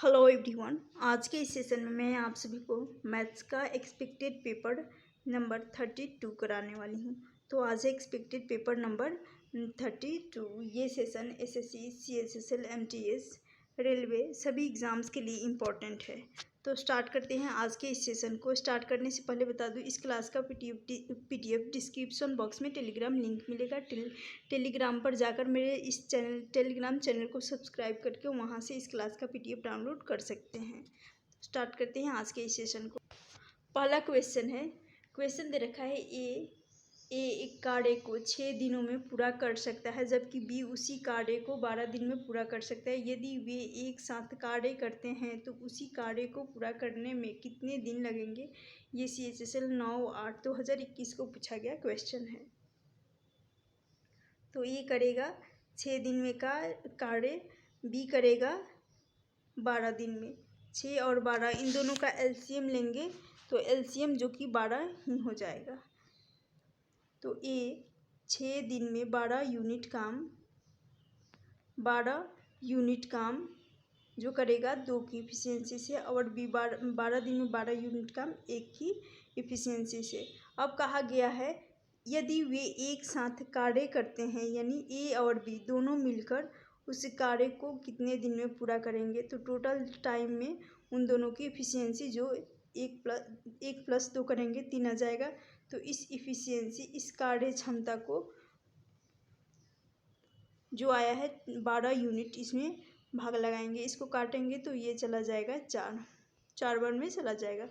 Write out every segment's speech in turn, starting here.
Hello everyone. आज के इस सेशन में मैं आप सभी को मैथ्स का एक्सपेक्टेड पेपर नंबर 32 कराने वाली हूँ। तो आज है एक्सपेक्टेड पेपर नंबर 32। ये session SSC, CHSL, MTS, railway सभी एग्ज़ाम्स के लिए इम्पॉर्टेंट है। तो स्टार्ट करते हैं आज के इस सेशन को। स्टार्ट करने से पहले बता दूं, इस क्लास का पीडीएफ डिस्क्रिप्शन बॉक्स में टेलीग्राम लिंक मिलेगा। टेलीग्राम पर जाकर मेरे इस टेलीग्राम चैनल को सब्सक्राइब करके वहां से इस क्लास का पीडीएफ डाउनलोड कर सकते हैं। स्टार्ट करते हैं आज के इस सेशन को। पहला क्वेश्चन है, क्वेश्चन दे रखा है ए एक कार्य को 6 दिनों में पूरा कर सकता है, जबकि बी उसी कार्य को 12 दिन में पूरा कर सकता है। यदि वे एक साथ कार्य करते हैं तो उसी कार्य को पूरा करने में कितने दिन लगेंगे। ये CHSL 9/8/2021 को पूछा गया क्वेश्चन है। तो ए करेगा 6 दिन में का कार्य, बी करेगा 12 दिन में। 6 और 12 इन दोनों का एलसीएम लेंगे तो एलसीएम जो कि 12 ही हो जाएगा। तो ए 6 दिन में 12 यूनिट काम जो करेगा 2 की इफ़िशियंसी से, और बी 12 दिन में 12 यूनिट काम 1 की इफ़िशियंसी से। अब कहा गया है यदि वे एक साथ कार्य करते हैं, यानी ए और बी दोनों मिलकर उस कार्य को कितने दिन में पूरा करेंगे। तो टोटल टाइम में उन दोनों की इफ़िशियंसी जो 1+2 करेंगे 3 आ जाएगा। तो इस इफ़िशियंसी, इस कार्य क्षमता को जो आया है 12 यूनिट, इसमें भाग लगाएंगे, इसको काटेंगे तो ये चला जाएगा 4 बार में चला जाएगा।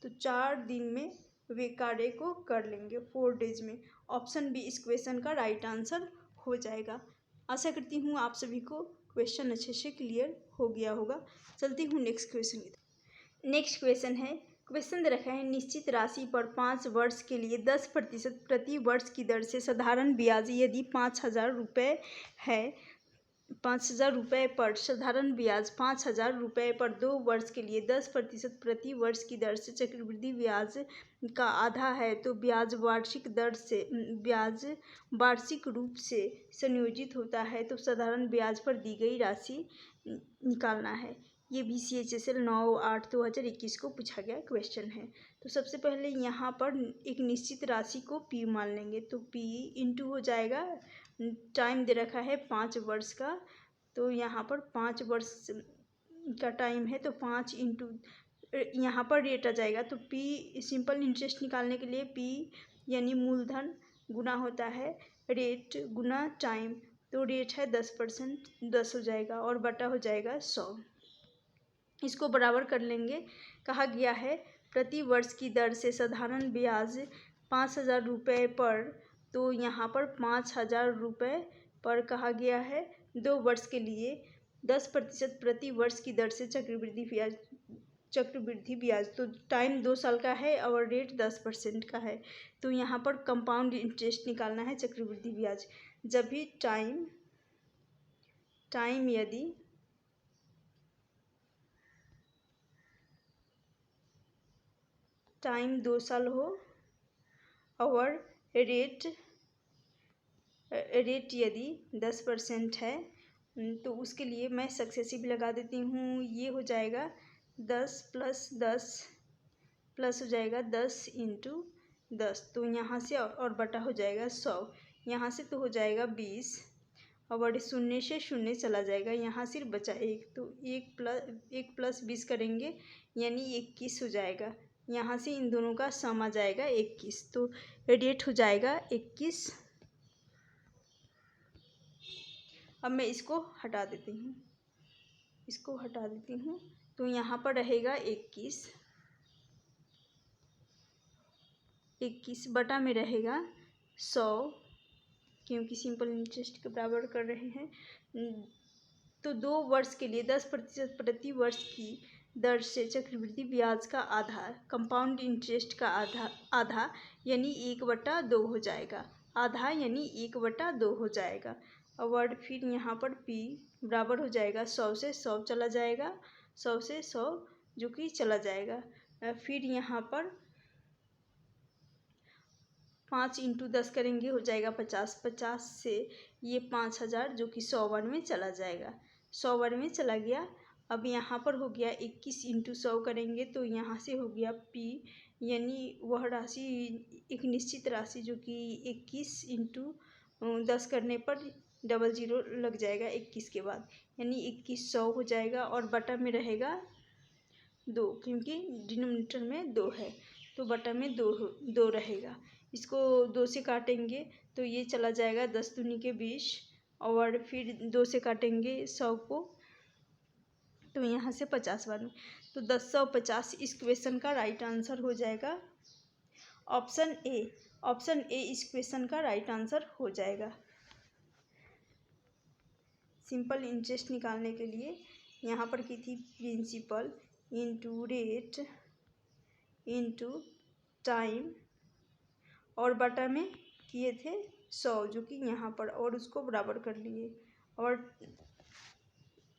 तो 4 दिन में वे कार्य को कर लेंगे, 4 डेज में। ऑप्शन बी इस क्वेश्चन का राइट आंसर हो जाएगा। आशा करती हूँ आप सभी को क्वेश्चन अच्छे से क्लियर हो गया होगा। चलती हूँ नेक्स्ट क्वेश्चन की। नेक्स्ट क्वेश्चन है, क्वेश्चन दे रखा है निश्चित राशि पर 5 वर्ष के लिए 10% प्रति वर्ष की दर से साधारण ब्याज यदि 5,000 रुपये है, 5,000 रुपये पर साधारण ब्याज 5,000 रुपये पर 2 वर्ष के लिए 10% प्रति वर्ष की दर से चक्रवृद्धि ब्याज का आधा है, तो ब्याज वार्षिक रूप से संयोजित होता है, तो साधारण ब्याज पर दी गई राशि निकालना है। ये भी CHSL 9/8/2021 को पूछा गया क्वेश्चन है। तो सबसे पहले यहाँ पर एक निश्चित राशि को P मान लेंगे। तो P इंटू हो जाएगा, टाइम दे रखा है 5 वर्ष का, तो यहाँ पर 5 वर्ष का टाइम है, तो 5 इंटू यहाँ पर रेट आ जाएगा। तो P सिंपल इंटरेस्ट निकालने के लिए P यानी मूलधन गुना होता है रेट गुना टाइम, तो रेट है 10%, 10 हो जाएगा और बटा हो जाएगा 100। इसको बराबर कर लेंगे। कहा गया है प्रति वर्ष की दर से साधारण ब्याज 5,000 रुपये पर, तो यहाँ पर 5,000 रुपये पर कहा गया है 2 वर्ष के लिए 10% प्रति वर्ष की दर से चक्रवृद्धि ब्याज। तो टाइम 2 साल का है और रेट 10% का है, तो यहाँ पर कंपाउंड इंटरेस्ट निकालना है चक्रवृद्धि ब्याज। जब भी टाइम यदि टाइम 2 साल हो और रेट यदि 10% है, तो उसके लिए मैं सक्सेसिव लगा देती हूँ। ये हो जाएगा 10 + 10 प्लस हो जाएगा 10 इंटू 10, तो यहाँ से और बटा हो जाएगा 100। यहाँ से तो हो जाएगा 20 और शून्य से शून्य चला जाएगा, यहाँ सिर्फ बचा 1, तो 1 + 20 करेंगे यानी 21 हो जाएगा। यहाँ से इन दोनों का सम आ जाएगा 21, तो रेट हो जाएगा 21। अब मैं इसको हटा देती हूँ, तो यहाँ पर रहेगा 21 बटा में रहेगा 100, क्योंकि सिंपल इंटरेस्ट के बराबर कर रहे हैं। तो 2 वर्ष के लिए 10% प्रति वर्ष की दर से चक्रवृद्धि ब्याज का आधा, कंपाउंड इंटरेस्ट का आधा यानी 1/2 हो जाएगा। आधा यानी 1/2 हो जाएगा। और फिर यहाँ पर P बराबर हो जाएगा 100 से 100 चला जाएगा, 100 से 100 जो कि चला जाएगा। फिर यहाँ पर 5 इंटू 10 करेंगे हो जाएगा 50, 50 से ये 5,000 जो कि 100 बार में चला जाएगा, 100 बार में चला गया। अब यहाँ पर हो गया 21 इंटू 100 करेंगे तो यहाँ से हो गया P, यानी वह राशि एक निश्चित राशि जो कि 21 इंटू 10 करने पर 00 लग जाएगा 21 के बाद, यानी 2100 हो जाएगा और बटा में रहेगा 2, क्योंकि डिनोमिनेटर में 2 है तो बटा में 2 रहेगा। इसको 2 से काटेंगे तो ये चला जाएगा 10 दूनी के 20 और फिर 2 से काटेंगे 100 को तो यहाँ से 50 बार में, तो 1050 इस क्वेश्चन का राइट आंसर हो जाएगा ऑप्शन ए। ऑप्शन ए इस क्वेश्चन का राइट आंसर हो जाएगा। सिंपल इंटरेस्ट निकालने के लिए यहाँ पर की थी principal into rate into time और बटा में किए थे 100 जो कि यहाँ पर, और उसको बराबर कर लिए और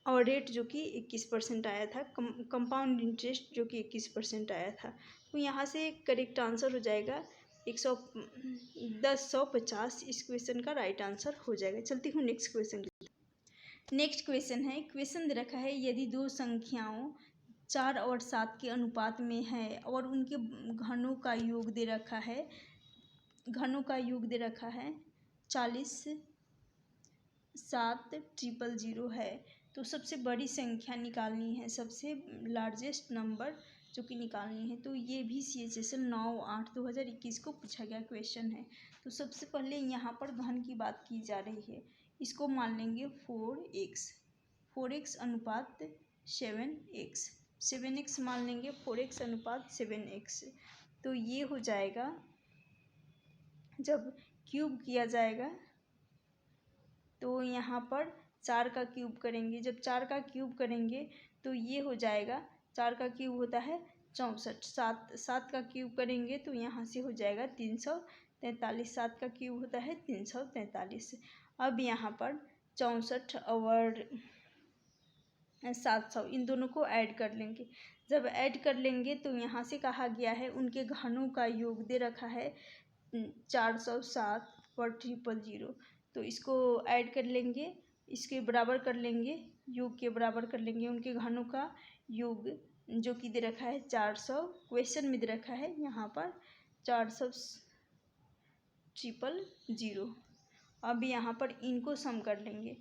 रेट जो कि 21% आया था, कंपाउंड इंटरेस्ट जो कि 21% आया था। तो यहाँ से करेक्ट आंसर हो जाएगा 1050 इस क्वेश्चन का राइट आंसर हो जाएगा। चलती हूँ नेक्स्ट क्वेश्चन। नेक्स्ट क्वेश्चन है, क्वेश्चन दे रखा है यदि दो संख्याओं 4 और 7 के अनुपात में है और उनके घनों का योग दे रखा है, 40 7 000 है, तो सबसे बड़ी संख्या निकालनी है, सबसे लार्जेस्ट नंबर जो कि निकालनी है। तो ये भी CHSL 9/8/2021 को पूछा गया क्वेश्चन है। तो सबसे पहले यहाँ पर घन की बात की जा रही है, इसको मान लेंगे 4x अनुपात 7x मान लेंगे 4x अनुपात 7x। तो ये हो जाएगा, जब क्यूब किया जाएगा तो यहाँ पर 4 का क्यूब करेंगे, जब 4 का क्यूब करेंगे तो ये हो जाएगा, 4 का क्यूब होता है 64, 7 का क्यूब करेंगे तो यहाँ से हो जाएगा 343, 7 का क्यूब होता है 343। अब यहाँ पर 64 और 700 इन दोनों को ऐड कर लेंगे। जब ऐड कर लेंगे तो यहाँ से कहा गया है उनके घनों का योग दे रखा है 407 और 000, तो इसको ऐड कर लेंगे, इसके बराबर कर लेंगे, योग के बराबर कर लेंगे उनके घनों का योग जो कि दे रखा है 400, क्वेश्चन में दे रखा है यहाँ पर 400 000। अब यहाँ पर इनको सम कर लेंगे,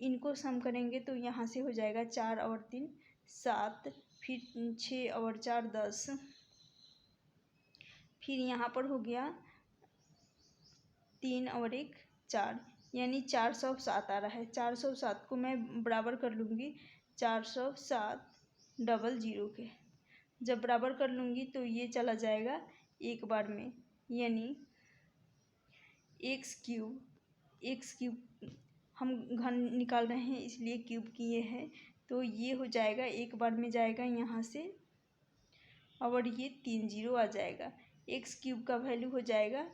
इनको सम करेंगे तो यहाँ से हो जाएगा 4 और 3 7, फिर 6 और 4 10, फिर यहाँ पर हो गया 3 और 1 4, यानी 407 आ रहा है। 407 को मैं बराबर कर लूँगी 407 00 के, जब बराबर कर लूँगी तो ये चला जाएगा एक बार में, यानी x क्यूब हम घन निकाल रहे हैं इसलिए क्यूब किए हैं, तो ये हो जाएगा एक बार में जाएगा यहाँ से और ये 3 0 आ जाएगा। x क्यूब का वैल्यू हो जाएगा,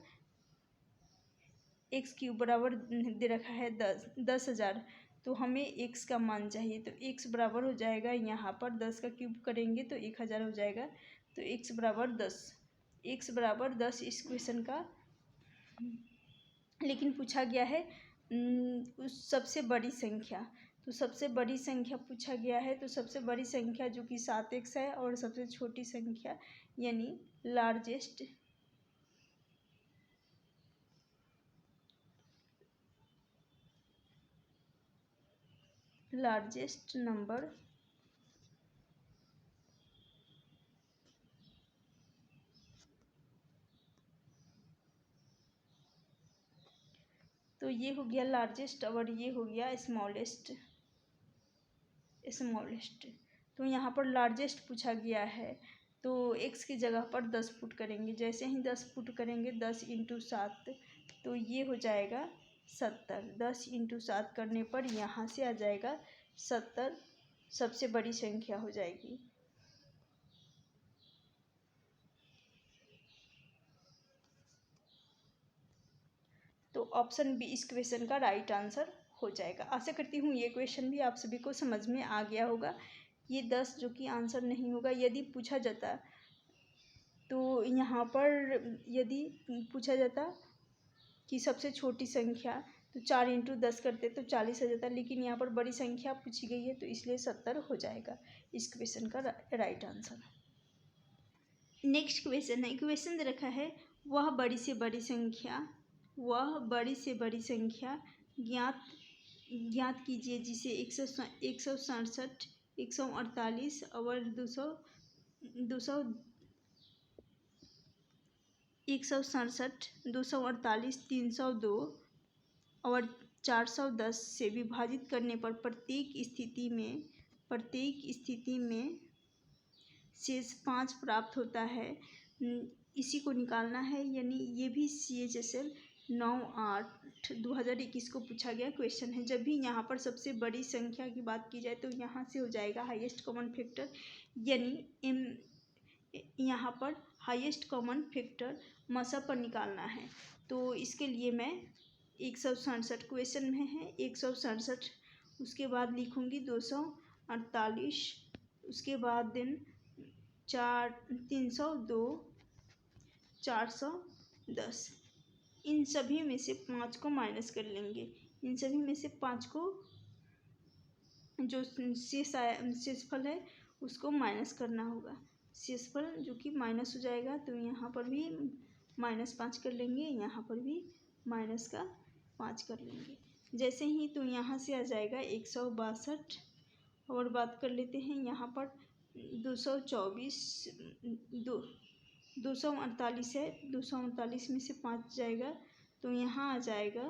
x क्यूब बराबर दे रखा है 10,000, तो हमें x का मान चाहिए, तो x बराबर हो जाएगा यहाँ पर 10 का क्यूब करेंगे तो 1000 हो जाएगा, तो x बराबर 10 इस क्वेश्चन का। लेकिन पूछा गया है उस सबसे बड़ी संख्या, तो सबसे बड़ी संख्या पूछा गया है, तो सबसे बड़ी संख्या जो कि 7x है और सबसे छोटी संख्या यानी लार्जेस्ट नंबर तो ये हो गया लार्जेस्ट और ये हो गया स्मॉलेस्ट। तो यहाँ पर लार्जेस्ट पूछा गया है तो x की जगह पर 10 पुट करेंगे, जैसे ही 10 पुट करेंगे 10 इंटू 7 तो ये हो जाएगा 70। 10 इंटू 7 करने पर यहाँ से आ जाएगा 70, सबसे बड़ी संख्या हो जाएगी। तो ऑप्शन बी इस क्वेश्चन का राइट आंसर हो जाएगा। आशा करती हूँ ये क्वेश्चन भी आप सभी को समझ में आ गया होगा। ये 10 जो कि आंसर नहीं होगा, यदि पूछा जाता तो यहाँ पर यदि पूछा जाता कि सबसे छोटी संख्या तो 4 इंटू 10 करते तो 40 आ जाता, लेकिन यहाँ पर बड़ी संख्या पूछी गई है तो इसलिए 70 हो जाएगा इस क्वेश्चन का राइट आंसर। नेक्स्ट क्वेश्चन है, क्वेश्चन दे रखा है वह बड़ी से बड़ी संख्या ज्ञात कीजिए जिसे 167, 148 और 167, 248, 302 और 410 से विभाजित करने पर प्रत्येक स्थिति में शेष 5 प्राप्त होता है। इसी को निकालना है, यानी ये भी CHSL 9/8/2021 को पूछा गया क्वेश्चन है। जब भी यहाँ पर सबसे बड़ी संख्या की बात की जाए तो यहाँ से हो जाएगा हाईएस्ट कॉमन फैक्टर, यानी यहाँ पर हाईएस्ट कॉमन फैक्टर मसा पर निकालना है। तो इसके लिए मैं 167 क्वेश्चन में है 167, उसके बाद लिखूँगी 248, उसके बाद दिन 302, 410, इन सभी में से 5 को माइनस कर लेंगे। इन सभी में से 5 को जो शेषफल है उसको माइनस करना होगा। शेषफल जो कि माइनस हो जाएगा, तो यहाँ पर भी -5 कर लेंगे, यहाँ पर भी -5 कर लेंगे। जैसे ही तो यहाँ से आ जाएगा 162, और बात कर लेते हैं यहाँ पर 248 है, 248 में से 5 जाएगा तो यहाँ आ जाएगा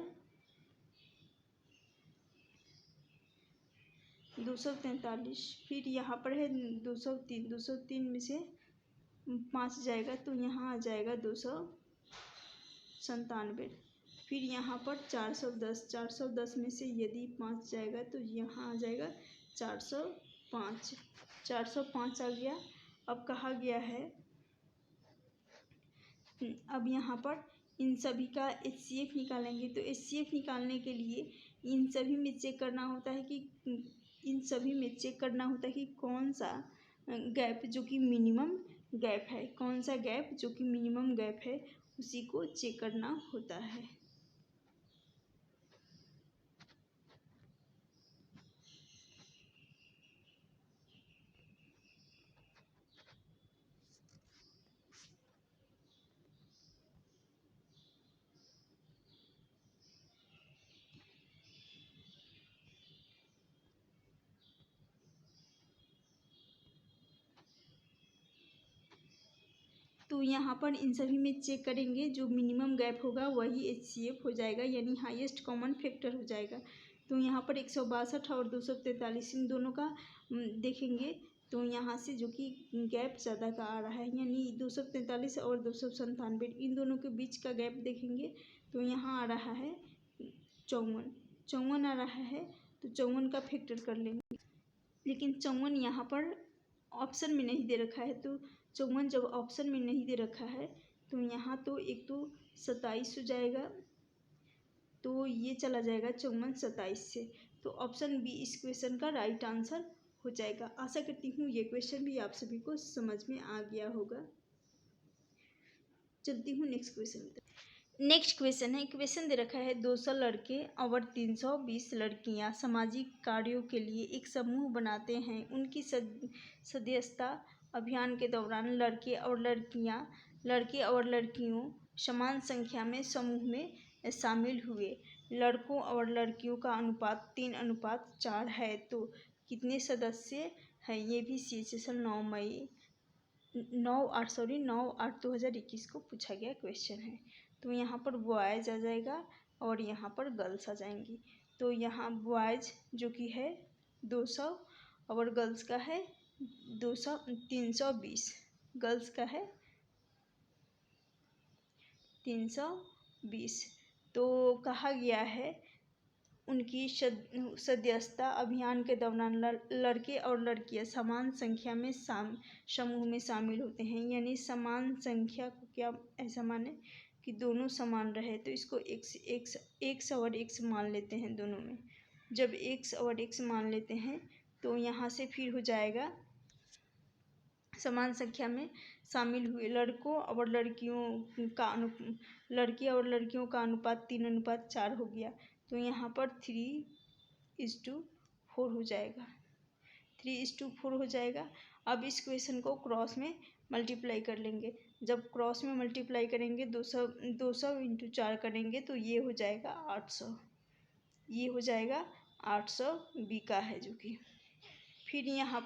243। फिर यहाँ पर है 203 में से 5 जाएगा तो यहाँ आ जाएगा 297। फिर यहाँ पर 410 में से यदि 5 जाएगा तो यहाँ आ जाएगा 405 आ गया। अब कहा गया है, अब यहाँ पर इन सभी का HCF निकालेंगे। तो HCF निकालने के लिए इन सभी में चेक करना होता है कि कौन सा गैप जो कि मिनिमम गैप है, उसी को चेक करना होता है। तो यहाँ पर इन सभी में चेक करेंगे, जो मिनिमम गैप होगा वही HCF हो जाएगा, यानी हाईएस्ट कॉमन फैक्टर हो जाएगा। तो यहाँ पर 162 और 243 इन दोनों का देखेंगे तो यहाँ से जो कि गैप ज़्यादा का आ रहा है, यानी 243 और 297 इन दोनों के बीच का गैप देखेंगे तो यहाँ आ रहा है 54 आ रहा है। तो 54 का फैक्टर कर लेंगे, लेकिन 54 यहाँ पर ऑप्शन में नहीं दे रखा है। तो 54 जब ऑप्शन में नहीं दे रखा है तो यहाँ तो एक तो 27 हो जाएगा, तो ये चला जाएगा 54 27 से। तो ऑप्शन बी इस क्वेश्चन का राइट आंसर हो जाएगा। आशा करती हूँ ये क्वेश्चन भी आप सभी को समझ में आ गया होगा। चलती हूँ नेक्स्ट क्वेश्चन। नेक्स्ट क्वेश्चन है, क्वेश्चन दे रखा है 200 लड़के और 320 लड़कियां सामाजिक कार्यों के लिए एक समूह बनाते हैं। उनकी सदस्यता अभियान के दौरान लड़के और लड़कियों समान संख्या में समूह में शामिल हुए। लड़कों और लड़कियों का अनुपात 3:4 है, तो कितने सदस्य हैं? ये भी CHSL 9/8/2021 को पूछा गया क्वेश्चन है। तो यहाँ पर बॉयज़ आ जाएगा और यहाँ पर गर्ल्स आ जाएंगी। तो यहाँ बॉयज़ जो कि है 200 और गर्ल्स का है 320, गर्ल्स का है 320। तो कहा गया है उनकी सदस्यता अभियान के दौरान लड़के और लड़कियां समान संख्या में समूह में शामिल होते हैं। यानी समान संख्या को क्या ऐसा माने कि दोनों समान रहे, तो इसको x और x मान लेते हैं दोनों में। जब x और x मान लेते हैं तो यहाँ से फिर हो जाएगा समान संख्या में शामिल हुए। लड़की और लड़कियों का अनुपात 3:4 हो गया। तो यहाँ पर 3:4 हो जाएगा, 3:4 हो जाएगा। अब इस क्वेश्चन को क्रॉस में मल्टीप्लाई कर लेंगे। जब क्रॉस में मल्टीप्लाई करेंगे 200 इंटू 4 करेंगे तो ये हो जाएगा 800, ये हो जाएगा 800 बी का है जो कि। फिर यहाँ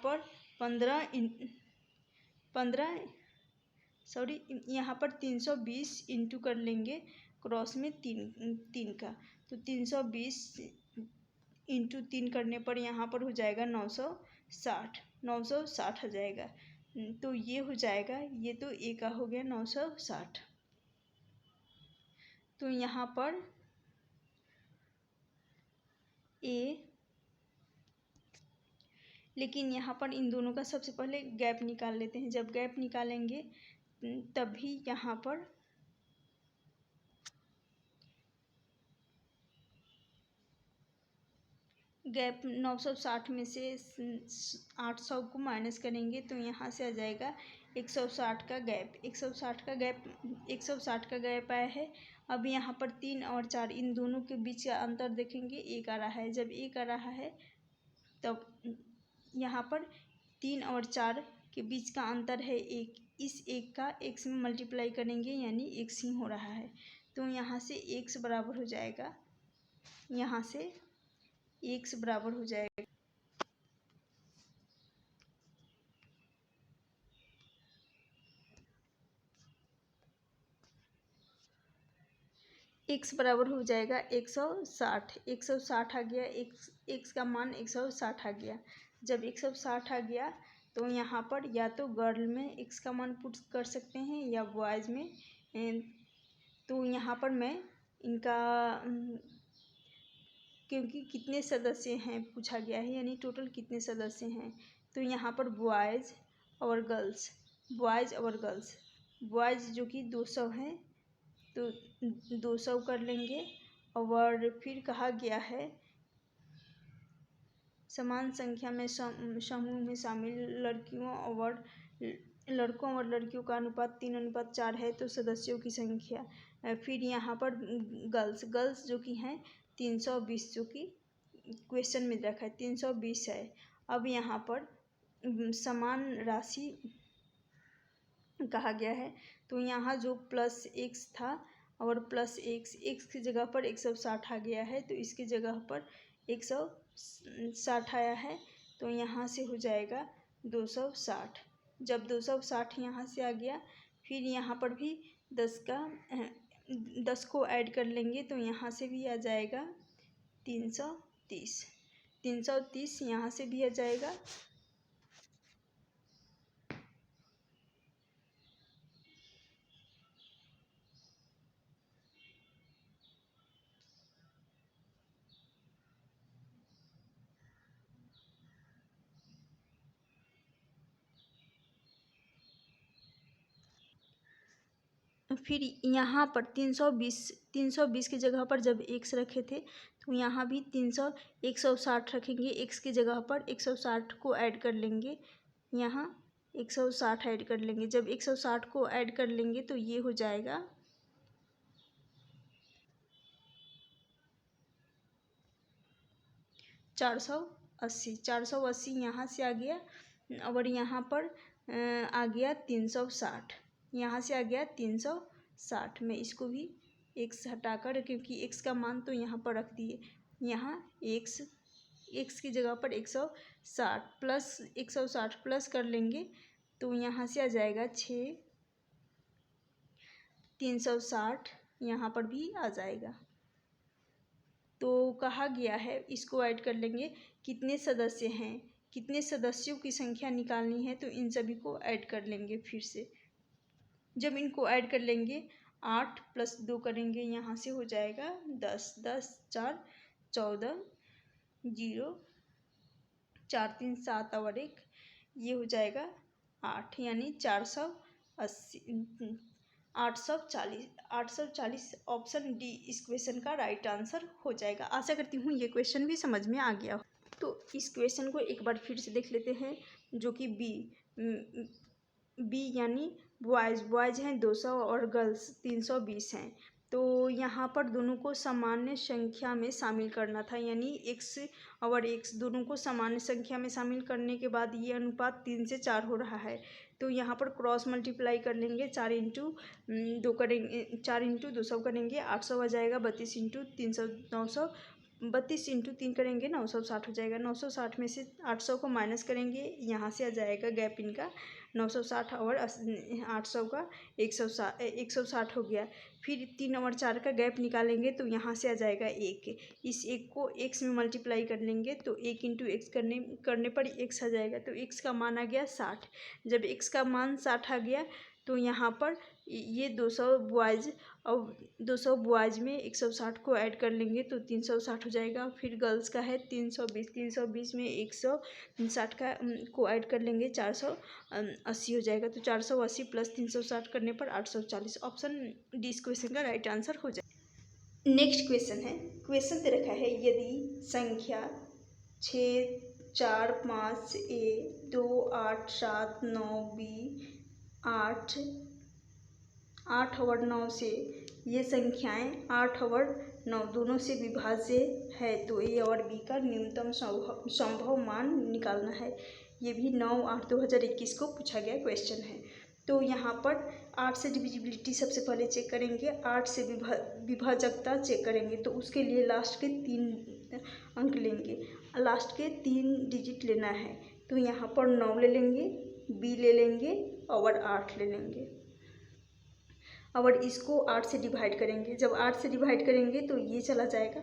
पर 320 इंटू कर लेंगे क्रॉस में तीन का, तो 320 इंटू 3 करने पर यहाँ पर हो जाएगा 960 आ जाएगा। तो ये हो जाएगा, ये तो ए का हो गया 960। तो यहाँ पर ए, लेकिन यहाँ पर इन दोनों का सबसे पहले गैप निकाल लेते हैं। जब गैप निकालेंगे तभी यहाँ पर गैप 960 में से 800 को माइनस करेंगे तो यहाँ से आ जाएगा 160 का गैप। 160 का गैप आया है। अब यहाँ पर 3 और 4 इन दोनों के बीच का अंतर देखेंगे, 1 आ रहा है। जब 1 आ रहा है तब यहाँ पर 3 और 4 के बीच का अंतर है 1। इस 1 का x में मल्टीप्लाई करेंगे यानी x ही हो रहा है। तो यहाँ से x बराबर हो जाएगा, यहाँ से x बराबर हो जाएगा x बराबर हो जाएगा 160। 160 आ गया, x का मान 160 आ गया। जब 160 आ गया तो यहाँ पर या तो गर्ल में x का मान पुट कर सकते हैं या बॉयज़ में। तो यहाँ पर मैं इनका क्योंकि कितने सदस्य हैं पूछा गया है, यानी टोटल कितने सदस्य हैं, तो यहाँ पर बॉयज़ और गर्ल्स, बॉयज़ जो कि 200 हैं तो 200 कर लेंगे। और फिर कहा गया है समान संख्या में समूह में शामिल लड़कों और लड़कियों का अनुपात 3:4 है तो सदस्यों की संख्या। फिर यहाँ पर गर्ल्स जो कि हैं 320, जो कि क्वेश्चन में रखा है 320 है। अब यहाँ पर समान राशि कहा गया है तो यहाँ जो प्लस x था और प्लस x की जगह पर 160 आ गया है, तो इसकी जगह पर 160 आया है। तो यहाँ से हो जाएगा 260। जब 260 यहाँ से आ गया, फिर यहाँ पर भी 10 को ऐड कर लेंगे तो यहाँ से भी आ जाएगा 330 यहाँ से भी आ जाएगा। फिर यहाँ पर 320 की जगह पर जब x रखे थे तो यहाँ भी 160 रखेंगे। x की जगह पर 160 को ऐड कर लेंगे, यहाँ 160 ऐड कर लेंगे। जब 160 को ऐड कर लेंगे तो ये हो जाएगा 480 यहाँ से आ गया। और यहाँ पर आ गया 360, यहाँ से आ गया 360। मैं इसको भी x हटाकर, क्योंकि x का मान तो यहाँ पर रख दिए, यहाँ x की जगह पर 160 प्लस 160 प्लस कर लेंगे तो यहाँ से आ जाएगा 6, 360 यहाँ पर भी आ जाएगा। तो कहा गया है इसको ऐड कर लेंगे, कितने सदस्य हैं, कितने सदस्यों की संख्या निकालनी है, तो इन सभी को ऐड कर लेंगे फिर से। जब इनको ऐड कर लेंगे 8 + 2 करेंगे, यहाँ से हो जाएगा 10, 10 4 14, 0 4 3 7 और 1, ये हो जाएगा 8, यानी 840 ऑप्शन डी इस क्वेश्चन का राइट आंसर हो जाएगा। आशा करती हूँ ये क्वेश्चन भी समझ में आ गया हो। तो इस क्वेश्चन को एक बार फिर से देख लेते हैं, जो कि बी यानी बॉयज़ हैं 200 और गर्ल्स 320 हैं। तो यहाँ पर दोनों को सामान्य संख्या में शामिल करना था, यानी x और x दोनों को सामान्य संख्या में शामिल करने के बाद ये अनुपात 3 से 4 हो रहा है। तो यहाँ पर क्रॉस मल्टीप्लाई कर लेंगे, 4 इंटू 2 करेंगे, 4 इंटू 200 करेंगे 800 आ जाएगा, 32 इंटू 300 900, 32 इंटू 3 करेंगे 960 हो जाएगा। 960 में से 800 को माइनस करेंगे, यहाँ से आ जाएगा गैप इनका 960 और 800 का 160 हो गया। फिर 3 और 4 का गैप निकालेंगे तो यहाँ से आ जाएगा 1। इस 1 को x में मल्टीप्लाई कर लेंगे तो 1 इंटू एक्स करने पर x आ जाएगा। तो x का मान आ गया 60। जब x का मान 60 आ गया तो यहाँ पर ये 200 बॉयज़ और 200 बॉयज़ में 160 को ऐड कर लेंगे तो 360 हो जाएगा। फिर गर्ल्स का है 320 में 160 का को ऐड कर लेंगे 480 हो जाएगा। तो 480 प्लस 360 करने पर 840। ऑप्शन डी इस क्वेश्चन का राइट आंसर हो जाएगा। नेक्स्ट क्वेश्चन है, क्वेश्चन दे रखा है यदि संख्या 6 4 5 a 2 8 7 9 b 8 और 9 से ये संख्याएं 8 और 9 दोनों से विभाज्य है तो ए और बी का न्यूनतम संभव मान निकालना है। ये भी 9/8/2021 को पूछा गया क्वेश्चन है। तो यहाँ पर 8 से डिविजिबिलिटी सबसे पहले चेक करेंगे, 8 से विभाजकता चेक करेंगे। तो उसके लिए लास्ट के 3 अंक लेंगे, लास्ट के 3 डिजिट लेना है। तो यहाँ पर 9 ले लेंगे, बी ले लेंगे और 8 ले लेंगे और इसको 8 से डिवाइड करेंगे। जब 8 से डिवाइड करेंगे तो ये चला जाएगा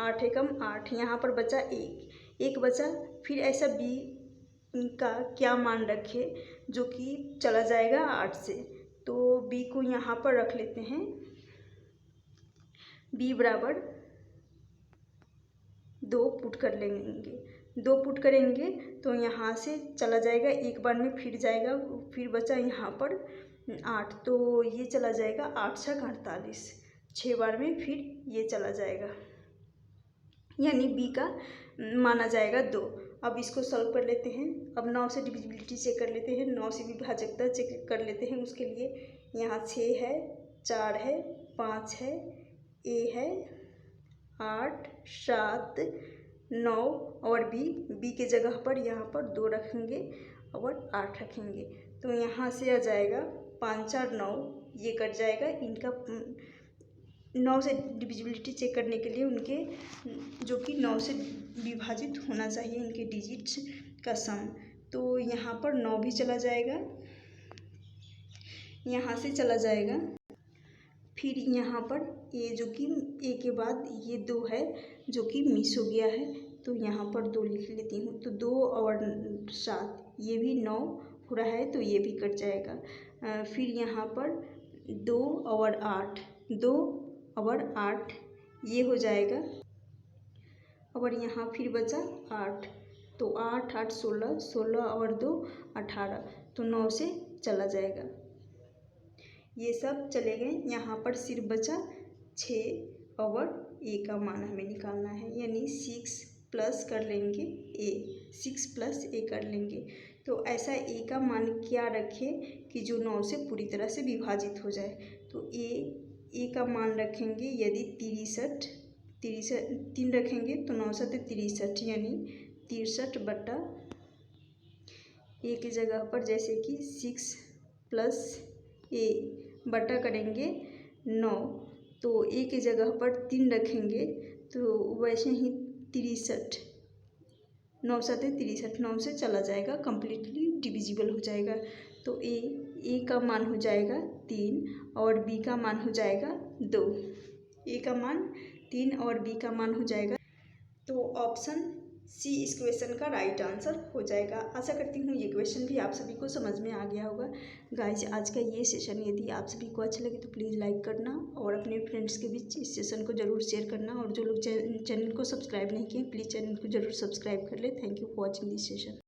8 एकम 8, यहाँ पर बचा 1 बचा। फिर ऐसा बी का क्या मान रखे जो कि चला जाएगा 8 से, तो बी को यहाँ पर रख लेते हैं, बी बराबर 2 पुट कर लेंगे। 2 पुट करेंगे तो यहाँ से चला जाएगा, एक बार में फिर जाएगा, फिर बचा यहाँ पर 8, तो ये चला जाएगा 8 × 48, 6 बार में फिर ये चला जाएगा, यानी बी का माना जाएगा 2। अब इसको सॉल्व कर लेते हैं। अब 9 से डिविजिबिलिटी चेक कर लेते हैं, 9 से विभाजकता चेक कर लेते हैं। उसके लिए यहाँ 6 है, 4 है, 5 है, ए है, 8 7 9 और बी के जगह पर यहाँ पर 2 रखेंगे और 8 रखेंगे। तो यहाँ से आ जाएगा 5 4 9, ये कट जाएगा। इनका 9 से डिविजिबिलिटी चेक करने के लिए उनके जो कि 9 से विभाजित होना चाहिए इनके डिजिट्स का सम। तो यहाँ पर 9 भी चला जाएगा, यहाँ से चला जाएगा। फिर यहाँ पर ए जो कि ए के बाद ये 2 है जो कि मिस हो गया है, तो यहाँ पर 2 लिख लेती हूँ। तो 2 और 7 ये भी 9 हो रहा है तो ये भी कट जाएगा। फिर यहाँ पर 2 और 8, 2 और 8 ये हो जाएगा और यहाँ फिर बचा 8, तो 8 8 16, 16 और 2 18, तो 9 से चला जाएगा। ये सब चले गए। यहाँ पर सिर्फ बचा 6 और ए का मान हमें निकालना है, यानी 6 प्लस कर लेंगे ए, 6 प्लस ए कर लेंगे। तो ऐसा ए का मान क्या रखें कि जो 9 से पूरी तरह से विभाजित हो जाए। तो ए का मान रखेंगे यदि 63 3 रखेंगे तो 9 7 63, यानी 63 बटा ए की जगह पर जैसे कि 6 प्लस ए बटा करेंगे 9, तो ए की जगह पर 3 रखेंगे तो वैसे ही 63, 9 7 63, 9 से चला जाएगा, कंप्लीटली डिविजिबल हो जाएगा। तो ए का मान हो जाएगा 3 और बी का मान हो जाएगा 2। ए का मान 3 और बी का मान हो जाएगा, तो ऑप्शन सी इस क्वेश्चन का राइट आंसर हो जाएगा। आशा करती हूँ ये क्वेश्चन भी आप सभी को समझ में आ गया होगा। गाइज आज का ये सेशन यदि आप सभी को अच्छा लगे तो प्लीज़ लाइक करना और अपने फ्रेंड्स के बीच इस सेशन को ज़रूर शेयर करना, और जो लोग चैनल को सब्सक्राइब नहीं किए प्लीज़ चैनल को ज़रूर सब्सक्राइब कर ले। Thank you for watching this session.